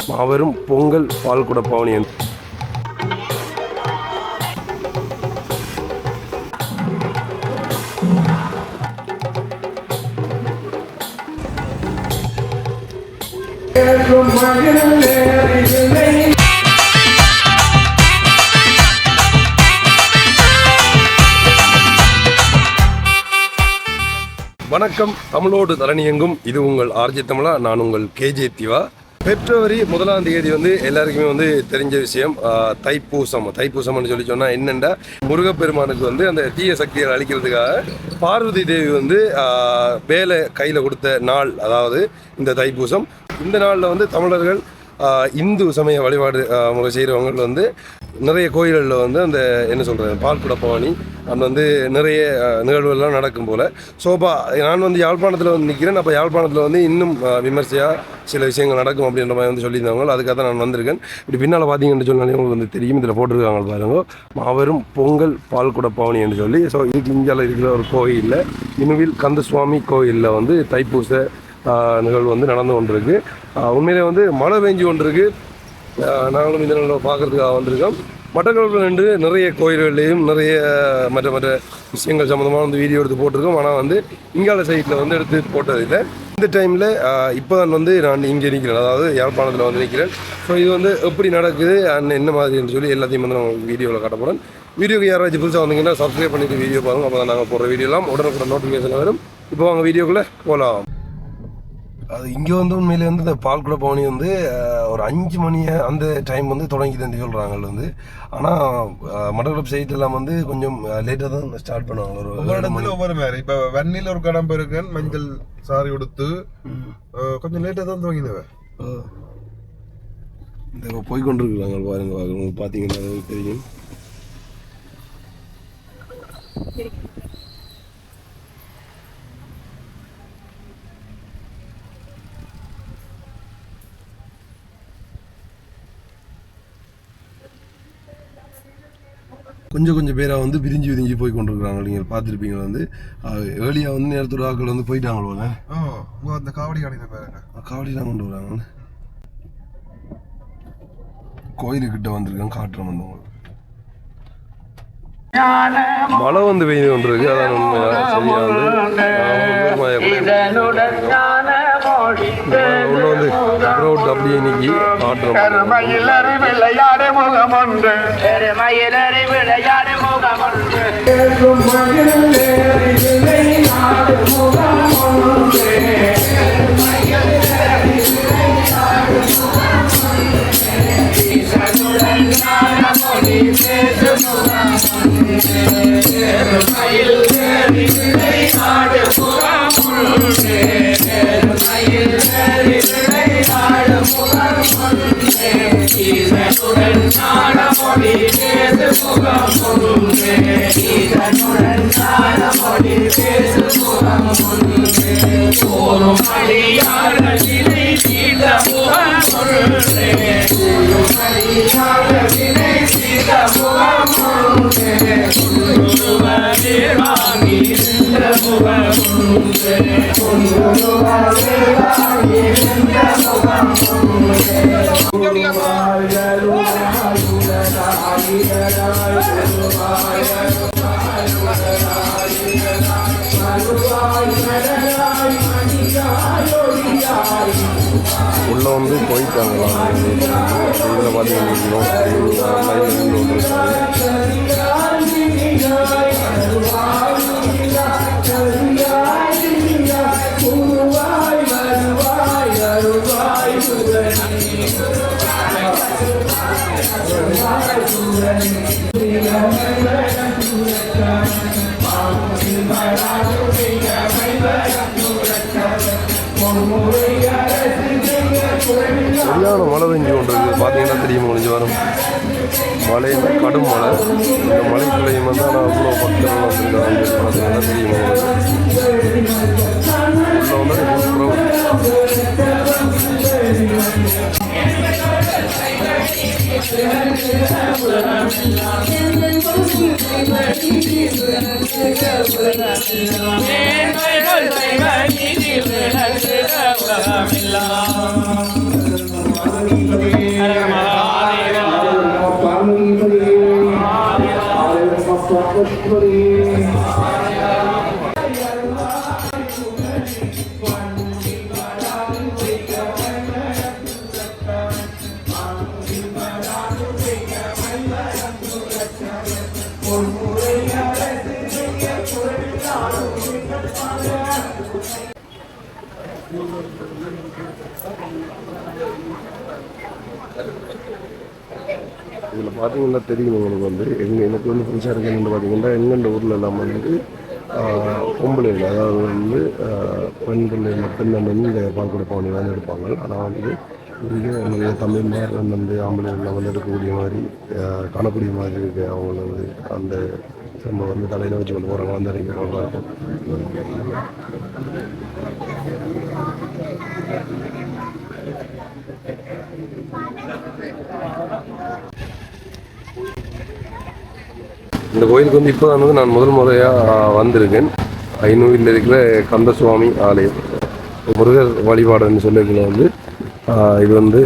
மாபெரும் பொங்கல் பால்குட பவனி. வணக்கம், தமிழோடு தரணி எங்கும். இது உங்கள் ஆர்ஜி தமிழா, நான் உங்கள் கேஜே திவா. பிப்ரவரி 1ஆம் தேதி எல்லாருக்குமே தெரிஞ்ச விஷயம் தைப்பூசம்னு சொல்லி சொன்னால் என்னென்னா, முருகப்பெருமானுக்கு அந்த தீய சக்தியை அழிக்கிறதுக்காக பார்வதி தேவி வேலை கையில் கொடுத்த நாள், அதாவது இந்த தைப்பூசம். இந்த நாளில் தமிழர்கள் இந்து சமய வழிபாடு முறை செய்கிறவங்க நிறைய கோயில்களில் அந்த என்ன சொல்கிறது பால்குட பவனி நிறைய நிகழ்வுகள்லாம் நடக்கும் போல். சோபா நான் யாழ்ப்பாணத்தில் நிற்கிறேன். அப்போ யாழ்ப்பாணத்தில் இன்னும் விமர்சையாக சில விஷயங்கள் நடக்கும் அப்படின்ற மாதிரி சொல்லியிருந்தாங்க. அதுக்காக தான் நான் வந்திருக்கேன். இப்படி பின்னால் பார்த்தீங்கன்னு சொன்னாலே உங்களுக்கு தெரியும். இதில் போட்டிருக்காங்க பாருங்க, மாபெரும் பொங்கல் பால்குட பவனி என்று சொல்லி. ஸோ இதுக்கு இந்தியாவில் இருக்கிற ஒரு கோயிலில், இனுவில் கந்தசுவாமி கோயிலில் தைப்பூச நிகழ்வு நடந்து கொண்டிருக்கு. உண்மையிலே மழை பெஞ்சு கொண்டிருக்கு. நாங்களும் இந்த நிகழ்வை பார்க்குறதுக்காக வந்திருக்கோம். மட்டக்களப்பில் நிறைய கோயில்கள்லேயும் நிறைய மற்ற விஷயங்கள் சம்மந்தமாக வீடியோ எடுத்து போட்டிருக்கோம். ஆனால் இங்கால சைட்டில் எடுத்து போட்டதில்லை. இந்த டைமில் இப்போ தான் நான் இங்கே நிற்கிறேன், அதாவது யாழ்ப்பாணத்தில் நிற்கிறேன். ஸோ இது எப்படி நடக்குது என்ன மாதிரின்னு சொல்லி எல்லாத்தையும் நான் வீடியோவில் காட்டப்போகிறேன். வீடியோக்கு யாராச்சும் புதுசாக வந்தீங்கன்னா சப்ஸ்கிரைப் பண்ணிவிட்டு வீடியோ பாருங்கள். அப்போ தான் நாங்கள் போடுற வீடியோலாம் உடனுக்குடன் நோட்டிஃபிகேஷன் வரும். இப்போ வாங்க வீடியோக்குள்ளே போகலாம். அது இங்கே உண்மையிலே இந்த பால்குட பவனி ஒரு 5 மணி அந்த டைம் தொடங்கிதுன்னு சொல்கிறாங்க. ஆனால் மட்டக்களப்பு சைட்லாம் கொஞ்சம் லேட்டாக தான் ஸ்டார்ட் பண்ணுவாங்க. ஒவ்வொரு இடத்துல ஒவ்வொரு மாதிரி. இப்போ வன்னியில் ஒரு கடம்பு இருக்கேன், மஞ்சள் சாரி கொடுத்து கொஞ்சம் லேட்டாக தான் துவங்கினவன். இந்த போய்கொண்டிருக்கிறாங்க பாருங்க, பார்த்தீங்கன்னா தெரியும். கொஞ்சம் பேராக பிரிஞ்சு போய் கொண்டிருக்கிறாங்க. நீங்கள் பார்த்துருப்பீங்க. ஏர்லியாக நேரத்தோட ஆக்கள் போயிட்டாங்களோ. அந்த காவடி காவடிலாம் கொண்டு வராங்க. கோயிலுக்கிட்ட வந்திருக்காங்க, காட்டுறோம். மழை பெய்து கொண்டிருக்கு. அதான் உள்ள அப்படியே இன்னைக்கு காட்டுறோம். உள்ள போயிட்டாங்களா? இதில் பார்த்தீங்கன்னா சரியான மழை பெஞ்சு கொண்டிருக்கு. பார்த்தீங்கன்னா தெரியும், முடிஞ்சு வரும் மழை, கடும் மழை. இந்த மழைக்குள்ளையும் ஆனால் அவ்வளோ பக்தர்கள் வந்திருக்காங்க. பார்த்தீங்கன்னா தெரியும். இதில் பார்த்தீங்கன்னா தெரியும் உங்களுக்கு வந்து எனக்கு வந்து புதுசாக இருக்குன்னு பார்த்தீங்கன்னா எங்கெந்த ஊரில் எல்லாம் வந்து பொம்பளைகள் அதாவது வந்து பெண்கள் மட்டும்தான் வந்து இந்த பால் கொடுப்பாங்க வந்து எடுப்பாங்க. ஆனால் வந்து இங்கே நம்முடைய தமிழ்மார் வந்து ஆம்பளைகள் வந்து எடுக்கக்கூடிய மாதிரி காணக்கூடிய மாதிரி இருக்கு. அவங்க வந்து அந்த நம்ம வந்து தலையில் வச்சு கொண்டு போகிறாங்க வந்து இறங்கி போகிறாங்க. இந்த கோயிலுக்கு வந்து இப்போ வந்து நான் முதல் முறையாக வந்திருக்கேன். ஐநூறில் இருக்கிற கந்தசுவாமி ஆலயம் முருகர் வழிபாடுன்னு சொல்லியிருக்கல வந்து இது வந்து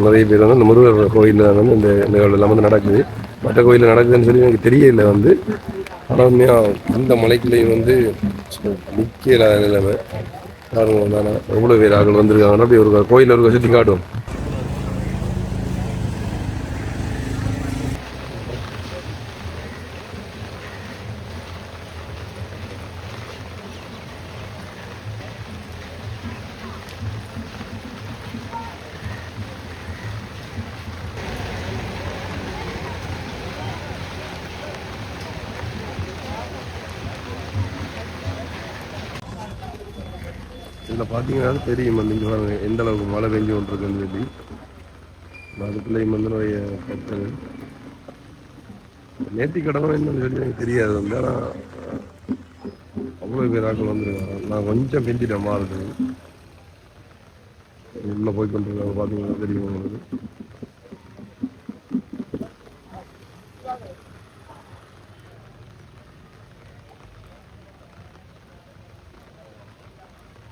நிறைய பேர் வந்து இந்த முருகர் கோயிலில் வந்து இந்த நிகழ்வு எல்லாம் வந்து நடக்குது. மற்ற கோயிலில் நடக்குதுன்னு சொல்லி எனக்கு தெரியல வந்து. ஆனால் உண்மையாக இந்த மலைக்குள்ளேயும் வந்து நிற்கிற நிலைமை பாருங்க தானே எவ்வளோ பேர் ஆக்கள் வந்திருக்காங்கன்னா அப்படி ஒரு கோயிலில் ஒரு சுற்றி காட்டும். இதில் பார்த்தீங்கன்னா தெரியும் வந்து இங்கே பாருங்க எந்த அளவுக்கு மழை பெஞ்சு கொண்டிருக்குன்னு சொல்லி. அதுக்குள்ளேயும் வந்து நிறைய கற்கள் நேர்த்தி கடமை என்னன்னு சொல்லி எனக்கு தெரியாது வந்து. ஆனால் அவ்வளோ பேர் ஆக்கள் வந்துருக்காங்க. நான் கொஞ்சம் பெஞ்சிட்டேன் மாறுது உள்ளே போய் கொண்டிருக்காங்க. பார்த்தீங்கன்னா தெரியும் உங்களுக்கு.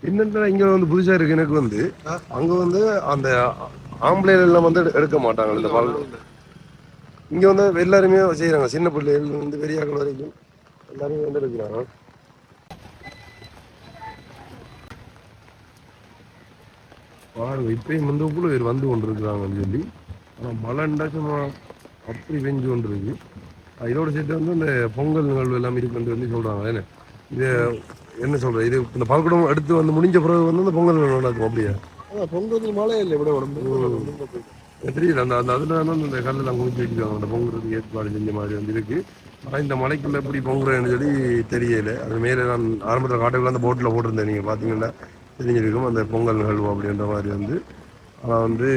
என்னென்ன இங்கே வந்து புதுசாக இருக்கு எனக்கு வந்து அங்கே வந்து அந்த ஆம்பளைகள் எல்லாம் வந்து எடுக்க மாட்டாங்க இந்த பால். இங்கே வந்து எல்லாருமே செய்கிறாங்க. சின்ன பிள்ளைகள் வந்து பெரியாக்கள் வரைக்கும் எல்லாருமே வந்து எடுக்கிறாங்க. பாருங்க இப்பயும் வந்து இவ்வளோ பேர் வந்து கொண்டு இருக்கிறாங்கன்னு சொல்லி. ஆனால் மழைண்டா சும்மா அப்படி பெஞ்சு கொண்டு இருக்கு. இதோட சேர்த்து வந்து இந்த பொங்கல் நிகழ்வு எல்லாம் இருக்குன்னு வந்து சொல்கிறாங்க. என்ன இது என்ன சொல்கிறது, இது இந்த பால்குடம் எடுத்து வந்து முடிஞ்ச பிறகு வந்து இந்த பொங்கல் நிகழ்வு நடக்கும். அப்படியா பொங்கல் மழை இல்லை விட உடம்பு தெரியல. அந்த அந்த அதில் வந்து இந்த கல்லெல்லாம் குவிச்சு வச்சுருக்காங்க. அந்த பொங்குறதுக்கு ஏற்பாடு செஞ்ச மாதிரி வந்து இருக்குது. ஆனால் இந்த மலைக்குள்ளே எப்படி பொங்குறேன்னு சொல்லி தெரியல. அது மேலே நான் ஆரம்பத்தில் காட்டுக்குள்ள அந்த போட்டில் போட்டிருந்தேன். நீங்கள் பார்த்தீங்கன்னா தெரிஞ்சிருக்கும் அந்த பொங்கல் நிகழ்வு அப்படின்ற மாதிரி வந்து. ஆனால் வந்து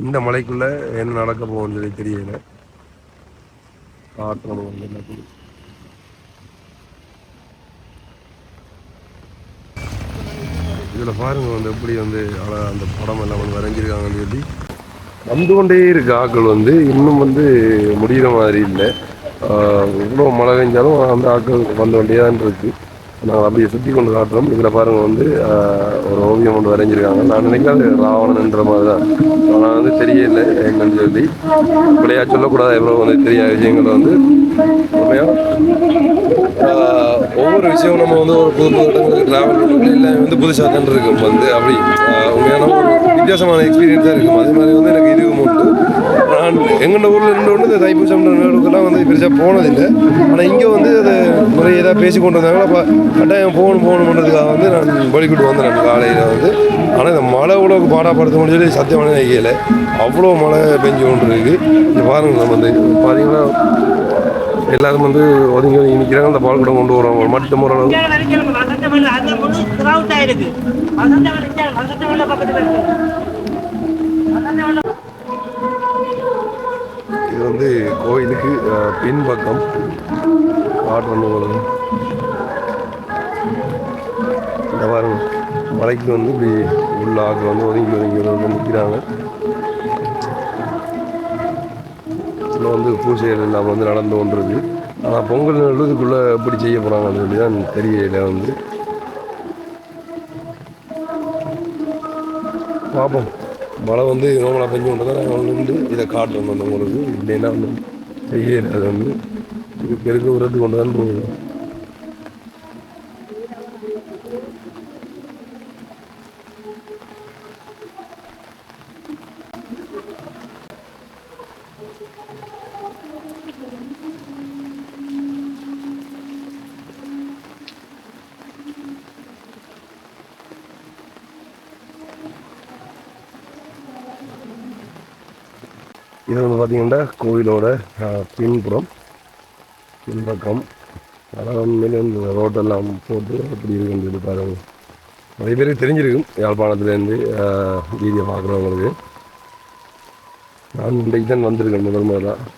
இந்த மலைக்குள்ளே என்ன நடக்க போகுன்னு சொல்லி தெரியல. காட்டணும் வந்து எல்லாத்தையும். இதில் பாருங்க வந்து எப்படி வந்து அந்த படம் எல்லாம் வந்து வரைஞ்சிருக்காங்கன்னு சொல்லி. வந்து கொண்டே இருக்கு ஆக்கள் வந்து இன்னும் வந்து முடிகிற மாதிரி இல்லை. இவ்வளோ மழை பெஞ்சாலும் அந்த ஆக்கள் வந்து கொண்டே தான் இருக்கு. நாங்கள் அப்படியே சுற்றி கொண்டு காட்டுறோம். இதில் பாருங்க வந்து ஒரு ஓவியம் ஒன்று வரைஞ்சிருக்காங்க. நான் நினைக்காது ராவணன்ற மாதிரி தான். ஆனால் வந்து தெரியல என்னன்னு சொல்லி விளையா சொல்லக்கூடாது. எவ்வளோ வந்து தெரியாத விஷயங்களை வந்து உண்மையாக ஒவ்வொரு விஷயம் நம்ம வந்து ஒரு புது புது இடங்களுக்கு ட்ராவல் பண்ணுறது எல்லாம் வந்து புதுசாக தான் இருக்கும் வந்து. அப்படி உண்மையான ஒரு வித்தியாசமான எக்ஸ்பீரியன்ஸாக இருக்கும். அதே மாதிரி வந்து எனக்கு இதுவும் உண்டு. நான் எங்கள் ஊரில் இருந்து கொண்டு இந்த தைப்பூசம் நிகழ்வுக்கெல்லாம் வந்து பெருசாக போனதில்லை. ஆனால் இங்கே வந்து அதை நிறைய ஏதாவது பேசி கொண்டு வந்தாங்க. அப்போ கட்டாயம் போகணுன்றதுக்காக வந்து நான் போலிக்கிட்டு வந்தேன் நான் காலையில் வந்து. ஆனால் இந்த மழை உலக பாடாப்படுத்த முடிஞ்சு சத்தியமான நினைக்கல. அவ்வளோ மழை பெஞ்சு கொண்டு இருக்கு. இங்கே பாருங்கள் நம்ம வந்து பார்த்தீங்கன்னா எல்லாரும் வந்து ஒதுங்கி ஒதுங்கி நிற்கிறாங்க. அந்த பால் கூட கொண்டு வருவாங்க மட்டும் ஓரளவு. இது வந்து கோயிலுக்கு பின்பக்கம் காட்டுறது போல. இந்த பாருங்க மலைக்கு வந்து இப்படி உள்ள ஆக்கள் வந்து ஒதுங்கி ஒதுங்கி நிற்கிறாங்க. இதில் வந்து பூஜைகள் எல்லாம் வந்து நடந்து கொண்டிருக்கு. ஆனால் பொங்கல் இதுக்குள்ளே எப்படி செய்ய போகிறாங்கன்னு சொல்லி தான் தெரியல வந்து. பார்ப்போம். மழை வந்து நோமலாக பெஞ்சு கொண்டு தான் நாங்கள் வந்து இதை காட்டுறோம் வந்து உங்களுக்கு. இல்லைன்னா வந்து செய்யலை. அது வந்து இது பெருக்கு உரத்து கொண்டு தான் போகுது. இது வந்து பார்த்தீங்கன்னா கோயிலோட பின்புறம் பின்பக்கம் அதான் மேலே இந்த ரோட்டெல்லாம் போட்டு அப்படி இருக்குன்னு பாருங்க. நிறைய பேருக்கு தெரிஞ்சிருக்கும் யாழ்ப்பாணத்துலேருந்து வீடியோ பார்க்குறவங்களுக்கு. நான் இன்றைக்கு தான் வந்திருக்கேன் முதல் முதலாக.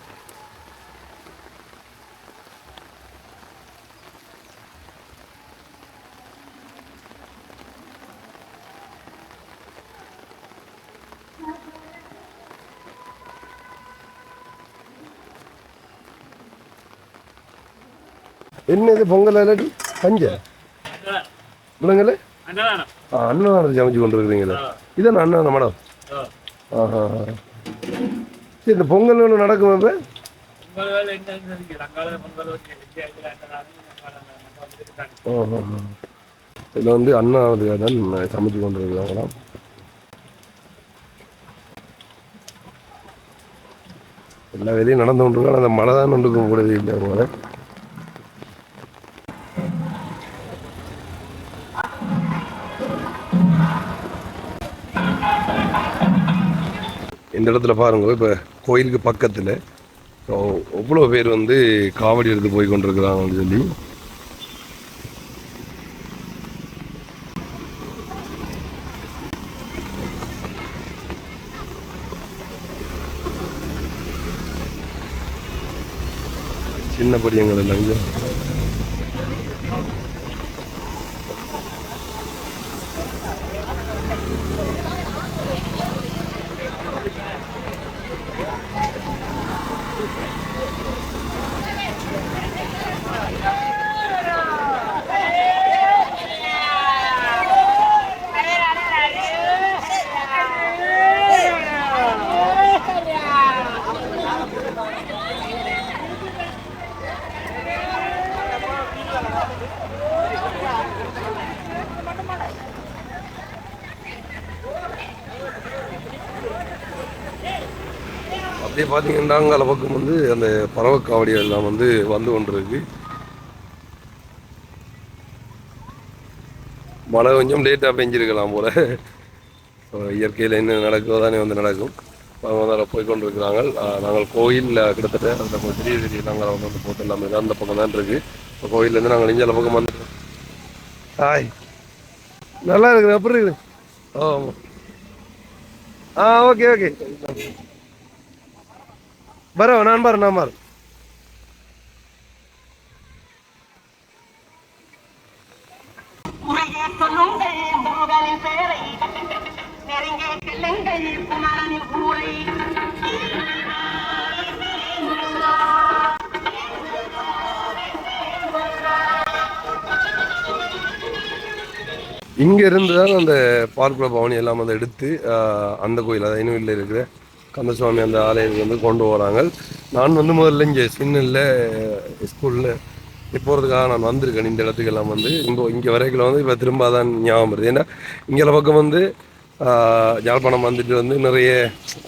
என்ன இது பொங்கல் இல்லாட்டி கஞ்ச விடுங்களே அன்னதானத்தை சமைச்சு கொண்டு இருக்கிறீங்களே இதான் அன்னதானம் மேடம். ஆஹா சரி இந்த பொங்கல் ஒன்று நடக்கும் இப்போ இதில் வந்து அன்னதானத்துக்காக தான் சமைச்சு கொண்டு இருக்கிறாங்களாம். எல்லா வேலையும் நடந்து கொண்டிருக்காங்க. அந்த மழை தான் ஒன்றுக்கு கூட இல்லை அவங்க. இந்த இடத்துல பாருங்க இப்போ கோயிலுக்கு பக்கத்தில் எவ்வளோ பேர் வந்து காவடி எடுத்து போய் கொண்டிருக்கிறாங்கன்னு சொல்லி. சின்ன படியங்கள் எல்லாம் இங்கே அப்படியே பார்த்தீங்கன்னா அங்கே பக்கம் வந்து அந்த பறவைக்காவடிகள் எல்லாம் வந்து கொண்டிருக்கு. மழை கொஞ்சம் லேட்டாக பெஞ்சிருக்கலாம் போல. இயற்கையில் என்ன நடக்குதோ தானே வந்து நடக்கும். அவங்க போய் கொண்டிருக்கிறாங்க. நாங்கள் கோயிலில் கிட்டத்தட்ட அந்த பெரிய நாங்கள் வந்து போட்டு எல்லாமே தான் அந்த பக்கம் தான் இருக்குது. இப்போ கோயிலேருந்து நாங்கள் இஞ்சால பக்கம் வந்துட்டோம். ஹாய் நல்லா இருக்குது அப்படி இருக்குது. ஓகே ஓகே பரவ நான் பாரு இங்க இருந்து தான் அந்த பார்க்குல பவனி எல்லாம் வந்து எடுத்து அந்த கோயில் அதாவது இனுவில்ல இருக்கிற கந்தசுவாமி அந்த ஆலயத்துக்கு வந்து கொண்டு வராங்க. நான் வந்து முதல்ல இங்கே சின்னல்ல ஸ்கூலில் போகிறதுக்காக நான் வந்திருக்கேன். இந்த இடத்துக்கு எல்லாம் வந்து இங்கே வரைக்கும் வந்து இப்போ திரும்ப தான் ஞாபகம் வருது. ஏன்னா இங்கே பக்கம் வந்து யாழ்ப்பாணம் வந்துட்டு வந்து நிறைய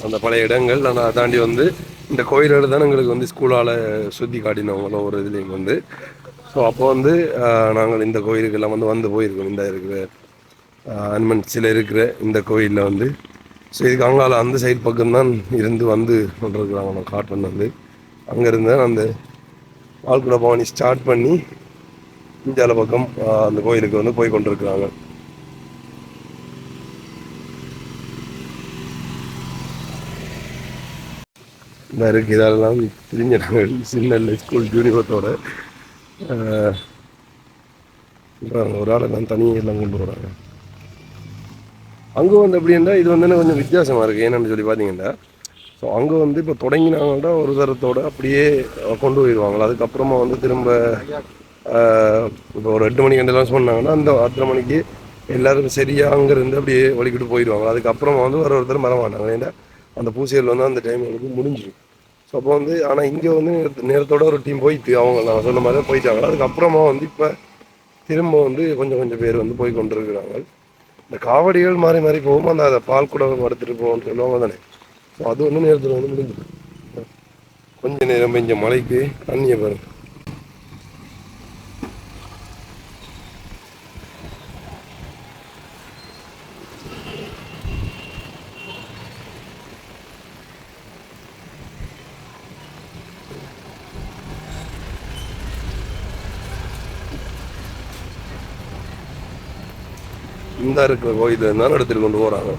அந்த பழைய இடங்கள் நான் அதை தாண்டி வந்து இந்த கோயில்கள் தான் எங்களுக்கு வந்து ஸ்கூலால் சுற்றி காட்டினவங்களோ ஒரு இதுலேயும் வந்து. ஸோ அப்போ வந்து நாங்கள் இந்த கோயிலுக்கெல்லாம் வந்து போயிருக்கோம். இந்த இருக்கிற அனுமன் சிலை இருக்கிற இந்த கோயிலில் வந்து. ஸோ இதுக்கு அங்கால அந்த சைடு பக்கம்தான் இருந்து வந்து கொண்டிருக்கிறாங்க. நான் காட்டன் வந்து அங்கேருந்து அந்த ஆழ்குட பவானி ஸ்டார்ட் பண்ணி இந்தியால பக்கம் அந்த கோயிலுக்கு வந்து போய் கொண்டிருக்கிறாங்க. இந்த இருக்கு இதெல்லாம் தெரிஞ்சாங்க சின்ன ஸ்கூல் யூனிவர்ஸோட ஒரு ஆளை நான் தனியாக எல்லாம் கொண்டு வராங்க. அங்கே வந்து எப்படின்னா இது வந்து கொஞ்சம் வித்தியாசமாக இருக்குது. என்னென்னு சொல்லி பார்த்தீங்கன்னா ஸோ அங்கே வந்து இப்போ தொடங்கினாங்கன்னா ஒரு தரத்தோடு அப்படியே கொண்டு போயிடுவாங்களா. அதுக்கப்புறமா வந்து திரும்ப இப்போ ஒரு 8 மணிக்கு எல்லாம் சொன்னாங்கன்னா அந்த 8:30 மணிக்கு எல்லோரும் சரியாக அங்கேருந்து அப்படியே வலிக்கிட்டு போயிடுவாங்க. அதுக்கப்புறமா வந்து ஒருத்தர் வர மாட்டாங்க. ஏன்னா அந்த பூசையில் வந்து அந்த டைம் வந்து முடிஞ்சிடும். ஸோ அப்போ வந்து ஆனால் இங்கே வந்து நேரத்தோட ஒரு டீம் போயிட்டு அவங்க நான் சொன்ன மாதிரி தான் போயிட்டாங்க. அதுக்கப்புறமா வந்து இப்போ திரும்ப வந்து கொஞ்சம் பேர் வந்து போய் கொண்டிருக்கிறாங்க. இந்த காவடிகள் மாறி மாறி போகும். அந்த பால் குடம் எடுத்துகிட்டு போவோம்னு சொல்லுவாங்க தானே. ஸோ அது வந்து நேரத்தில் வந்து முடிஞ்சிடும். கொஞ்ச நேரம் பெஞ்ச மழைக்கு தண்ணியை பாருங்க. இந்த இருக்கிற கோயில் இருந்தாலும் எடுத்துட்டு கொண்டு போகிறாங்க.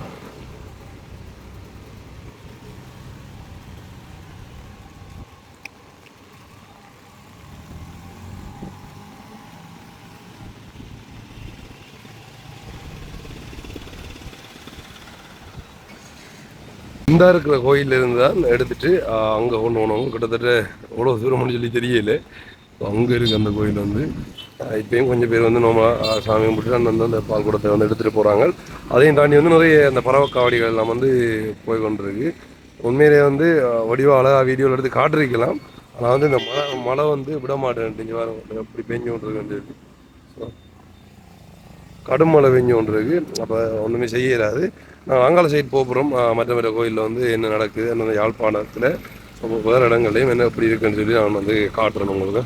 இந்த இருக்கிற கோயிலில் இருந்து தான் எடுத்துட்டு அங்கே கொண்டு போனவங்க கிட்டத்தட்ட எவ்வளோ தூரம்னு சொல்லி தெரியல. அங்கே இருக்குது அந்த கோயில் வந்து. இப்பயும் கொஞ்சம் பேர் வந்து நம்ம சாமி கும்பிட்டு அந்த பால் குடத்தை வந்து எடுத்துகிட்டு போகிறாங்க. அதையும் தாண்டி வந்து நிறைய அந்த பறவைக்காவடிகள் எல்லாம் வந்து போய் கொண்டிருக்கு. உண்மையிலே வந்து வடிவ அழகாக வீடியோவில் எடுத்து காட்டிருக்கலாம். ஆனால் வந்து இந்த மழை வந்து விட மாட்டேன் வாரம் எப்படி பெஞ்சு கொண்டிருக்குன்னு சொல்லி. ஸோ கடும் மழை பெஞ்சு கொண்டிருக்கு. அப்போ ஒன்றுமே செய்யலாது. நான் அங்காள சைடு போகிறோம். மற்ற கோயிலில் வந்து என்ன நடக்குது அந்த யாழ்ப்பாணத்தில் வேறு இடங்கள்லையும் என்ன எப்படி இருக்குன்னு சொல்லி நான் வந்து காட்டுறேன் உங்களுக்கு.